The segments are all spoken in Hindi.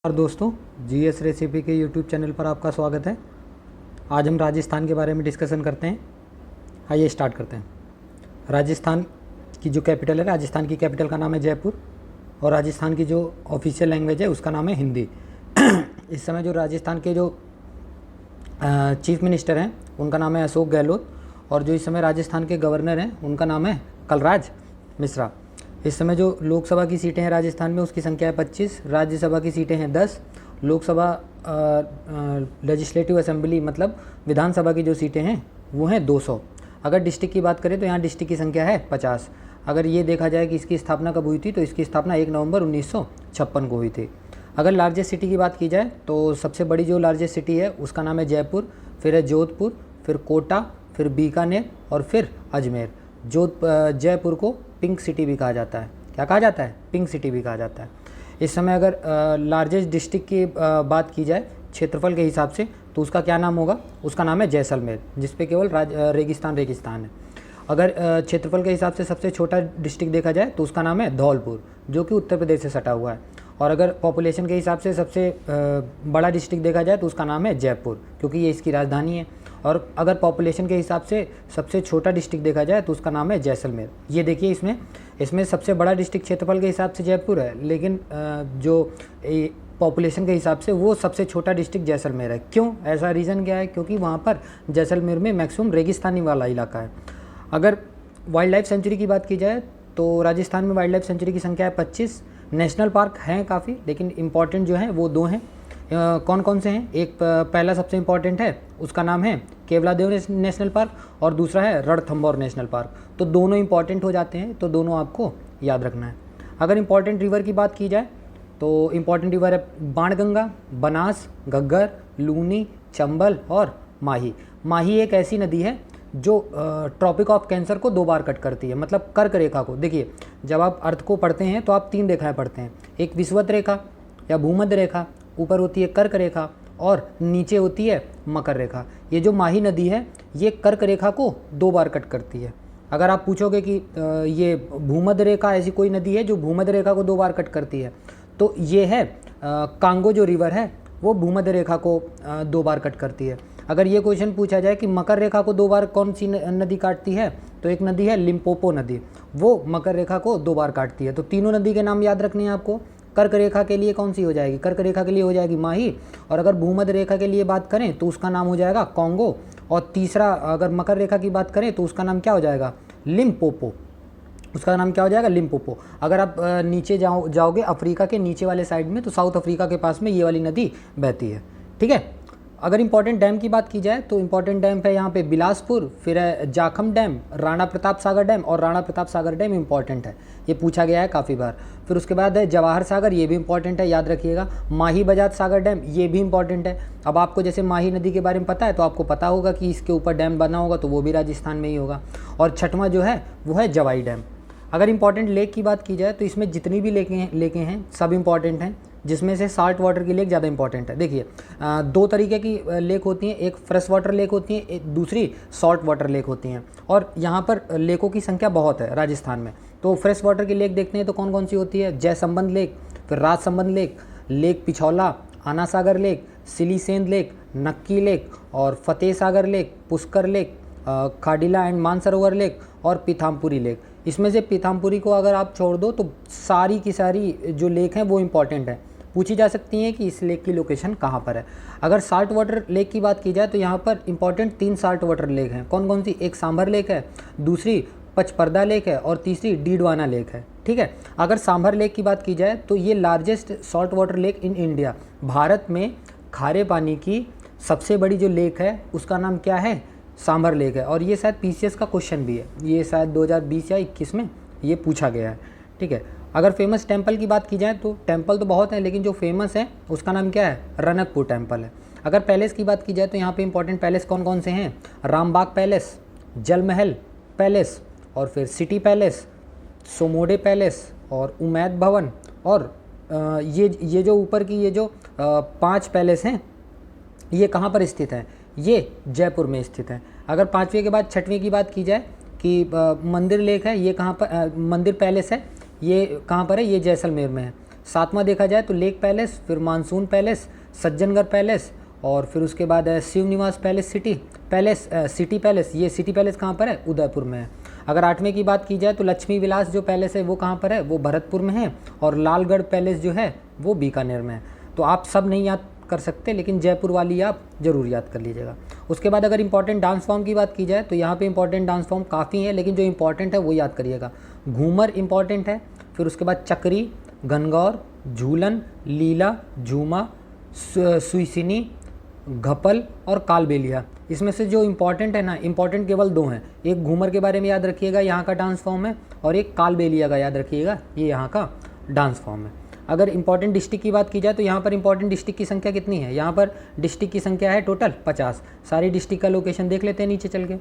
और दोस्तों, जीएस रेसिपी के यूट्यूब चैनल पर आपका स्वागत है। आज हम राजस्थान के बारे में डिस्कशन करते हैं। आइए स्टार्ट करते हैं। राजस्थान की जो कैपिटल है, राजस्थान की कैपिटल का नाम है जयपुर और राजस्थान की जो ऑफिशियल लैंग्वेज है उसका नाम है हिंदी। इस समय जो राजस्थान के जो चीफ मिनिस्टर हैं उनका नाम है अशोक गहलोत और जो इस समय राजस्थान के गवर्नर हैं उनका नाम है कलराज मिश्रा। इस समय जो लोकसभा की सीटें हैं राजस्थान में उसकी संख्या है 25, राज्यसभा की सीटें हैं 10, लोकसभा लेजिस्लेटिव असेंबली मतलब विधानसभा की जो सीटें हैं वो हैं 200। अगर डिस्ट्रिक्ट की बात करें तो यहाँ डिस्ट्रिक्ट की संख्या है 50। अगर ये देखा जाए कि इसकी स्थापना कब हुई थी तो इसकी स्थापना 1 नवंबर 1956 को हुई थी। अगर लार्जेस्ट सिटी की बात की जाए तो सबसे बड़ी जो लार्जेस्ट सिटी है उसका नाम है जयपुर, फिर है जोधपुर, फिर कोटा, फिर बीकानेर और फिर अजमेर। जयपुर को पिंक सिटी भी कहा जाता है। क्या कहा जाता है? पिंक सिटी भी कहा जाता है। इस समय अगर लार्जेस्ट डिस्ट्रिक्ट की बात की जाए क्षेत्रफल के हिसाब से तो उसका क्या नाम होगा? उसका नाम है जैसलमेर, जिस पे केवल रेगिस्तान है। अगर क्षेत्रफल के हिसाब से सबसे छोटा डिस्ट्रिक्ट देखा जाए तो उसका नाम है धौलपुर, जो कि उत्तर प्रदेश से सटा हुआ है। और अगर पॉपुलेशन के हिसाब से सबसे बड़ा डिस्ट्रिक्ट देखा जाए तो उसका नाम है जयपुर, क्योंकि ये इसकी राजधानी है। और अगर पॉपुलेशन के हिसाब से सबसे छोटा डिस्ट्रिक्ट देखा जाए तो उसका नाम है जैसलमेर। ये देखिए, इसमें सबसे बड़ा डिस्ट्रिक्ट क्षेत्रफल के हिसाब से जयपुर है, लेकिन जो पॉपुलेशन के हिसाब से वो सबसे छोटा डिस्ट्रिक्ट जैसलमेर है। क्यों? ऐसा रीज़न क्या है? क्योंकि वहाँ पर जैसलमेर में मैक्सिमम रेगिस्तानी वाला इलाका है। अगर वाइल्ड लाइफ सेंचुरी की बात की जाए तो राजस्थान में वाइल्ड लाइफ सेंचुरी की संख्या है 25। नेशनल पार्क हैं काफ़ी, लेकिन इम्पॉर्टेंट जो हैं वो 2 हैं। कौन कौन से हैं? एक पहला सबसे इम्पॉर्टेंट है, उसका नाम है केवलादेव नेशनल पार्क और दूसरा है रणथंभौर नेशनल पार्क। तो दोनों इंपॉर्टेंट हो जाते हैं, तो दोनों आपको याद रखना है। अगर इंपॉर्टेंट रिवर की बात की जाए तो इंपॉर्टेंट रिवर है बाणगंगा, बनास, घग्गर, लूनी, चंबल और माही। माही एक ऐसी नदी है जो ट्रॉपिक ऑफ कैंसर को 2 बार कट करती है, मतलब कर्क रेखा को। देखिए, जब आप अर्थ को पढ़ते हैं तो आप 3 रेखाएं पढ़ते हैं, एक विषुवत रेखा या भूमध्य रेखा, ऊपर होती है कर्क रेखा और नीचे होती है मकर रेखा। ये जो माही नदी है ये कर्क रेखा को 2 बार कट करती है। अगर आप पूछोगे कि ये भूमध्य रेखा ऐसी कोई नदी है जो भूमध्य रेखा को 2 बार कट करती है, तो ये है कांगो जो रिवर है वो भूमध्य रेखा को 2 बार कट करती है। अगर ये क्वेश्चन पूछा जाए कि मकर रेखा को 2 बार कौन सी नदी काटती है, तो एक नदी है लिम्पोपो नदी, वो मकर रेखा को 2 बार काटती है। तो तीनों नदी के नाम याद रखने हैं आपको। कर्क रेखा के लिए कौन सी हो जाएगी? कर्क रेखा के लिए हो जाएगी माही। और अगर भूमध्य रेखा के लिए बात करें तो उसका नाम हो जाएगा कॉन्गो। और तीसरा, अगर मकर रेखा की बात करें तो उसका नाम क्या हो जाएगा? लिम्पोपो। उसका नाम क्या हो जाएगा? लिम्पोपो। अगर आप नीचे जाओगे अफ्रीका के नीचे वाले साइड में, तो साउथ अफ्रीका के पास में ये वाली नदी बहती है। ठीक है। अगर इंपॉर्टेंट डैम की बात की जाए तो इंपॉर्टेंट डैम है यहाँ पे बिलासपुर, फिर है जाखम डैम, राणा प्रताप सागर डैम। और राणा प्रताप सागर डैम इंपॉर्टेंट है, ये पूछा गया है काफ़ी बार। फिर उसके बाद है जवाहर सागर, ये भी इंपॉर्टेंट है, याद रखिएगा। माही बजाज सागर डैम, ये भी इंपॉर्टेंट है। अब आपको जैसे माही नदी के बारे में पता है तो आपको पता होगा कि इसके ऊपर डैम बना होगा, तो वो भी राजस्थान में ही होगा। और छठवां जो है वो है जवाई डैम। अगर इंपॉर्टेंट लेक की बात की जाए तो इसमें जितनी भी लेकें हैं सब इंपॉर्टेंट हैं, जिसमें से साल्ट वाटर की लेक ज़्यादा इंपॉर्टेंट है। देखिए, 2 तरीके की लेक होती हैं, एक फ्रेश वाटर लेक होती है, एक दूसरी सॉल्ट वाटर लेक होती हैं। और यहाँ पर लेकों की संख्या बहुत है राजस्थान में। तो फ्रेश वाटर की लेक देखते हैं तो कौन कौन सी होती है? जयसंबंध लेक, फिर राजसंबंध lake, lake Pichola, Ana Sagar lake, Siliserh lake, Nakki lake और Fateh Sagar lake, Pushkar lake, Khadila and Mansarovar lake और पीथामपुरी लेक। इसमें से पीथामपुरी को अगर आप छोड़ दो तो सारी की सारी जो लेक हैं वो इंपॉर्टेंट है। पूछी जा सकती हैं कि इस लेक की लोकेशन कहाँ पर है। अगर साल्ट वाटर लेक की बात की जाए तो यहाँ पर इंपॉर्टेंट 3 साल्ट वाटर लेक हैं। कौन कौन सी? एक सांभर लेक है, दूसरी पचपर्दा लेक है और तीसरी डीडवाना लेक है। ठीक है। अगर सांभर लेक की बात की जाए तो ये largest salt water lake in India, Bharat में खारे पानी की सबसे बड़ी जो लेक है उसका नाम क्या है? सांभर लेक है। और ये शायद पीसीएस का क्वेश्चन भी है, ये शायद 2020 या 21 में ये पूछा गया है। ठीक है। अगर फेमस टेंपल की बात की जाए तो टेंपल तो बहुत हैं, लेकिन जो फेमस है उसका नाम क्या है? रनकपुर टेंपल है। अगर पैलेस की बात की जाए तो यहाँ पे इंपॉर्टेंट पैलेस कौन कौन से हैं? रामबाग पैलेस, जल महल पैलेस और फिर सिटी पैलेस, सोमोडे पैलेस और उमैद भवन। और ये जो ऊपर की ये जो 5 पैलेस हैं ये कहाँ पर स्थित हैं? ये जयपुर में स्थित हैं। अगर 5वीं के बाद 6वीं की बात की जाए कि मंदिर लेक है, ये कहाँ पर मंदिर पैलेस है, ये कहाँ पर है? ये जैसलमेर में है। सातवां देखा जाए तो लेक पैलेस, फिर मानसून पैलेस, सज्जनगढ़ पैलेस, और फिर उसके बाद है शिवनिवास पैलेस सिटी पैलेस। ये सिटी पैलेस कहाँ पर है? उदयपुर में है। अगर आठवें की बात की जाए तो लक्ष्मी विलास जो पैलेस है वो कहाँ पर है? वो भरतपुर में है। और लालगढ़ पैलेस जो है वो बीकानेर में है। तो आप सब नहीं याद कर सकते, लेकिन जयपुर वाली आप ज़रूर याद कर लीजिएगा। उसके बाद अगर इंपॉर्टेंट डांस फॉर्म की बात की जाए तो यहाँ पे इंपॉर्टेंट डांस फॉर्म काफ़ी है, लेकिन जो इंपॉर्टेंट है वो याद करिएगा। घूमर इंपॉर्टेंट है, फिर उसके बाद चक्री, गनगौर, झूलन, लीला, झूमा, सुईसिनी, घपल और कालबेलिया। इसमें से जो इंपॉर्टेंट है ना, इंपॉर्टेंट केवल दो हैं। एक घूमर के बारे में याद रखिएगा, यहाँ का डांस फॉर्म है, और एक कालबेलिया का याद रखिएगा, ये यहाँ का डांस फॉर्म है। अगर इंपॉर्टेंट डिस्ट्रिक्ट की बात की जाए तो यहाँ पर इंपॉर्टेंट डिस्ट्रिक्ट की संख्या कितनी है? यहाँ पर डिस्ट्रिक्ट की संख्या है टोटल 50। सारी डिस्ट्रिक्ट का लोकेशन देख लेते हैं नीचे चल के।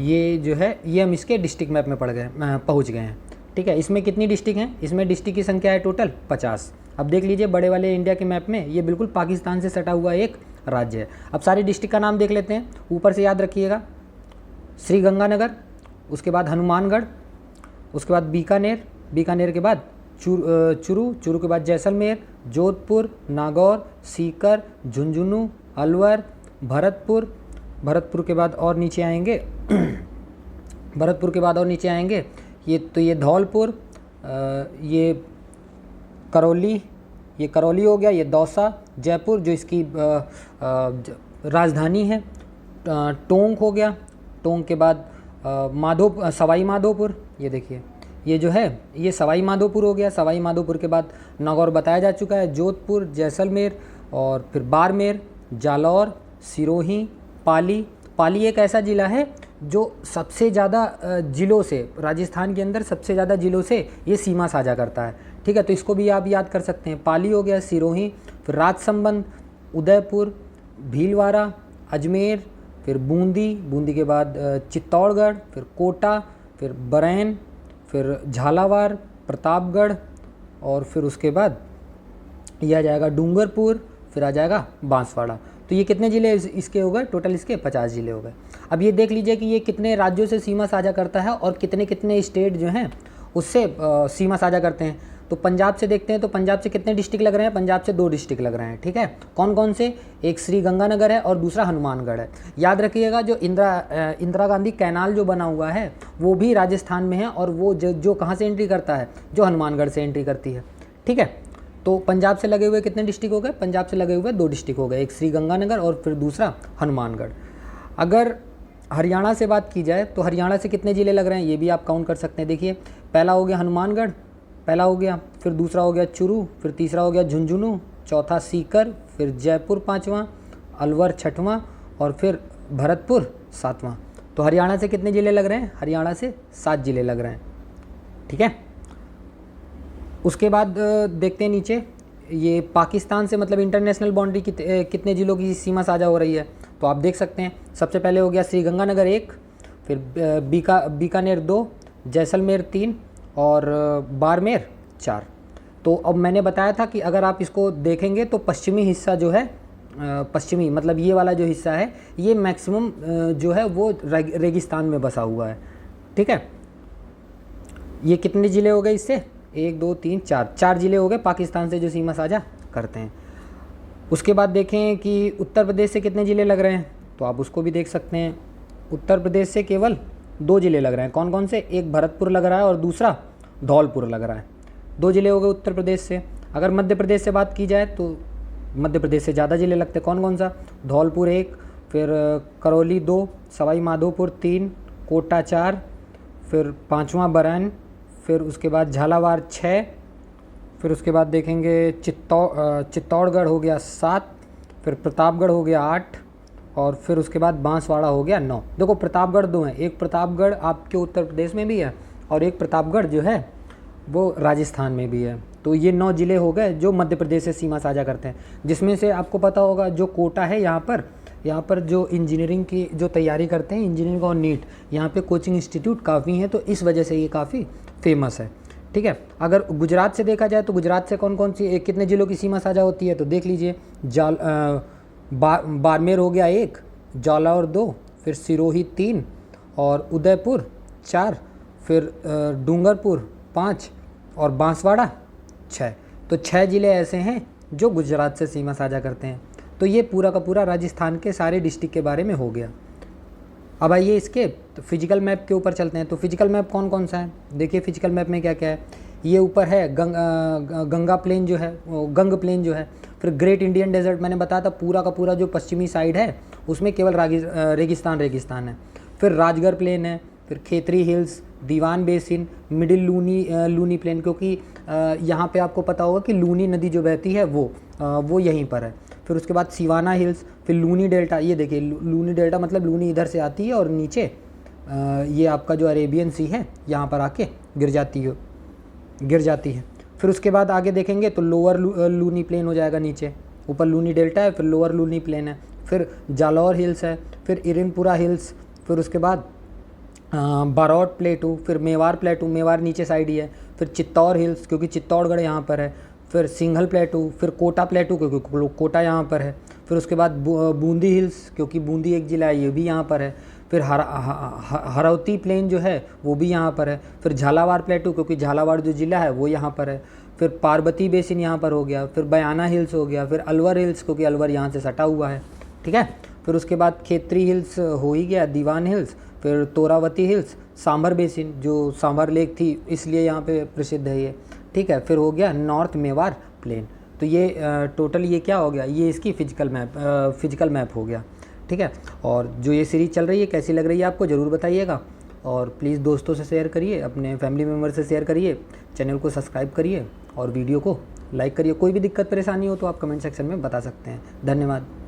ये जो है ये हम इसके डिस्ट्रिक्ट मैप में पहुँच गए हैं। ठीक है, इसमें कितनी डिस्ट्रिक्ट हैं? इसमें डिस्ट्रिक्ट की संख्या है टोटल 50। अब देख लीजिए बड़े वाले इंडिया के मैप में ये बिल्कुल पाकिस्तान से सटा हुआ एक राज्य है। अब सारी डिस्ट्रिक्ट का नाम देख लेते हैं, ऊपर से याद रखिएगा। श्री गंगानगर, उसके बाद हनुमानगढ़, उसके बाद बीकानेर के बाद चुरू के बाद जैसलमेर, जोधपुर, नागौर, सीकर, झुंझुनू, अलवर, भरतपुर के बाद और नीचे आएंगे ये धौलपुर, ये करौली हो गया, ये दौसा, जयपुर जो इसकी राजधानी है, टोंक हो गया, टोंक के बाद सवाई माधोपुर, ये देखिए ये जो है ये सवाई माधोपुर हो गया। सवाई माधोपुर के बाद नागौर बताया जा चुका है, जोधपुर, जैसलमेर, और फिर बाड़मेर, जालौर, सिरोही, पाली एक ऐसा ज़िला है जो सबसे ज़्यादा ज़िलों से, राजस्थान के अंदर सबसे ज़्यादा ज़िलों से ये सीमा साझा करता है। ठीक है, तो इसको भी आप याद कर सकते हैं। पाली हो गया, सिरोही, फिर राजसमंद, उदयपुर, भीलवाड़ा, अजमेर, फिर बूंदी के बाद चित्तौड़गढ़, फिर कोटा, फिर बरैन, फिर झालावाड़, प्रतापगढ़, और फिर उसके बाद ये आ जाएगा डूंगरपुर, फिर आ जाएगा बांसवाड़ा। तो ये कितने ज़िले इसके हो गए? टोटल इसके 50 ज़िले हो गए। अब ये देख लीजिए कि ये कितने राज्यों से सीमा साझा करता है और कितने स्टेट जो हैं उससे सीमा साझा करते हैं। तो पंजाब से देखते हैं, तो पंजाब से कितने डिस्ट्रिक्ट लग रहे हैं? पंजाब से 2 डिस्ट्रिक्ट लग रहे हैं। ठीक है, कौन कौन से? एक श्री गंगानगर है और दूसरा हनुमानगढ़ है। याद रखिएगा जो इंदिरा गांधी कैनाल जो बना हुआ है वो भी राजस्थान में है, और वो जो कहाँ से एंट्री करता है? जो हनुमानगढ़ से एंट्री करती है। ठीक है, तो पंजाब से लगे हुए कितने डिस्ट्रिक्ट हो गए? पंजाब से लगे हुए 2 डिस्ट्रिक्ट हो गए, एक श्री गंगानगर और फिर दूसरा हनुमानगढ़। अगर हरियाणा से बात की जाए तो हरियाणा से कितने ज़िले लग रहे हैं ये भी आप काउंट कर सकते हैं। देखिए पहला हो गया हनुमानगढ़, पहला हो गया, फिर दूसरा हो गया चुरू, फिर तीसरा हो गया झुंझुनू, चौथा सीकर, फिर जयपुर पाँचवां, अलवर छठवां, और फिर भरतपुर सातवां। तो हरियाणा से कितने ज़िले लग रहे हैं? हरियाणा से 7 ज़िले लग रहे हैं। ठीक है, उसके बाद देखते हैं नीचे, ये पाकिस्तान से मतलब इंटरनेशनल बाउंड्री कितने ज़िलों की सीमा साझा हो रही है। तो आप देख सकते हैं सबसे पहले हो गया श्री गंगानगर 1, फिर बीकानेर 2, जैसलमेर 3 और बाड़मेर 4। तो अब मैंने बताया था कि अगर आप इसको देखेंगे तो पश्चिमी हिस्सा जो है, पश्चिमी मतलब ये वाला जो हिस्सा है ये मैक्सिमम जो है वो रेगिस्तान में बसा हुआ है। ठीक है, ये कितने ज़िले हो गए इससे? 1 2 3 4 ज़िले हो गए पाकिस्तान से जो सीमा साझा करते हैं। उसके बाद देखें कि उत्तर प्रदेश से कितने ज़िले लग रहे हैं, तो आप उसको भी देख सकते हैं। उत्तर प्रदेश से केवल 2 ज़िले लग रहे हैं। कौन कौन से? एक भरतपुर लग रहा है और दूसरा धौलपुर लग रहा है। 2 ज़िले हो गए उत्तर प्रदेश से। अगर मध्य प्रदेश से बात की जाए तो मध्य प्रदेश से ज़्यादा ज़िले लगते हैं। कौन कौन सा? धौलपुर 1, फिर करौली 2, सवाई माधोपुर 3, कोटा 4, फिर 5वां बरैन, फिर उसके बाद झालावाड़ 6, फिर उसके बाद देखेंगे चित्तौड़गढ़ हो गया 7, फिर प्रतापगढ़ हो गया 8, और फिर उसके बाद बांसवाड़ा हो गया 9। देखो प्रतापगढ़ 2 हैं, एक प्रतापगढ़ आपके उत्तर प्रदेश में भी है और एक प्रतापगढ़ जो है वो राजस्थान में भी है। तो ये 9 ज़िले हो गए जो मध्य प्रदेश से सीमा साझा करते हैं, जिसमें से आपको पता होगा जो कोटा है यहाँ पर जो इंजीनियरिंग की जो तैयारी करते हैं, इंजीनियरिंग और नीट, यहाँ पे कोचिंग इंस्टीट्यूट काफ़ी हैं, तो इस वजह से ये काफ़ी फेमस है। ठीक है, अगर गुजरात से देखा जाए तो गुजरात से कौन कौन सी कितने ज़िलों की सीमा साझा होती है, तो देख लीजिए बाड़मेर हो गया 1, जालौर 2, फिर सिरोही 3 और उदयपुर 4, फिर डूंगरपुर 5, और बांसवाड़ा 6। तो 6 ज़िले ऐसे हैं जो गुजरात से सीमा साझा करते हैं। तो ये पूरा का पूरा राजस्थान के सारे डिस्ट्रिक्ट के बारे में हो गया। अब आइए इसके फिजिकल मैप के ऊपर चलते हैं। तो फिजिकल मैप कौन कौन सा है, देखिए फिजिकल मैप में क्या क्या है। ये ऊपर है गंगा प्लेन जो है, गंग प्लेन जो है। फिर ग्रेट इंडियन डेजर्ट मैंने बताया था, पूरा का पूरा जो पश्चिमी साइड है उसमें केवल रेगिस्तान है। फिर राजगढ़ प्लेन है, फिर खेतरी हिल्स, दीवान बेसिन, मिडिल लूनी प्लेन, क्योंकि यहाँ पे आपको पता होगा कि लूनी नदी जो बहती है वो यहीं पर है। फिर उसके बाद सिवाना हिल्स, फिर लूनी डेल्टा। ये देखिए लूनी डेल्टा मतलब लूनी इधर से आती है और नीचे ये आपका जो अरेबियन सी है यहाँ पर आके गिर जाती है। फिर उसके बाद आगे देखेंगे तो लोअर लूनी प्लेन हो जाएगा नीचे, ऊपर लूनी डेल्टा है, फिर लोअर लूनी प्लेन है। फिर जालौर हिल्स है, फिर इरिनपुरा हिल्स, फिर उसके बाद बारौट प्लेटू, फिर मेवार प्लेटू, मेवार नीचे साइड ही है। फिर चित्तौड़ हिल्स क्योंकि चित्तौड़गढ़ यहाँ पर है। फिर सिंघल प्लेटू, फिर कोटा प्लेटू क्योंकि कोटा यहाँ पर है। फिर उसके बाद बूंदी हिल्स क्योंकि बूंदी एक ज़िला है, ये भी यहाँ पर है। फिर हरौती प्लेन जो है वो भी यहाँ पर है। फिर झालावाड़ प्लेटू क्योंकि झालावाड़ जो ज़िला है वो यहाँ पर है। फिर पार्वती बेसिन यहाँ पर हो गया। फिर बयाना हिल्स हो गया। फिर अलवर हिल्स क्योंकि अलवर यहाँ से सटा हुआ है, ठीक है। फिर उसके बाद खेतरी हिल्स हो ही गया, दीवान हिल्स, फिर तोरावती हिल्स, सांभर बेसिन जो सांभर लेक थी इसलिए यहाँ पे प्रसिद्ध है ये, ठीक है। फिर हो गया नॉर्थ मेवार प्लेन। तो ये टोटल ये क्या हो गया, ये इसकी फिजिकल मैप हो गया, ठीक है। और जो ये सीरीज़ चल रही है कैसी लग रही है आपको ज़रूर बताइएगा, और प्लीज़ दोस्तों से शेयर करिए, अपने फैमिली मेम्बर से शेयर करिए, चैनल को सब्सक्राइब करिए और वीडियो को लाइक करिए। कोई भी दिक्कत परेशानी हो तो आप कमेंट सेक्शन में बता सकते हैं। धन्यवाद।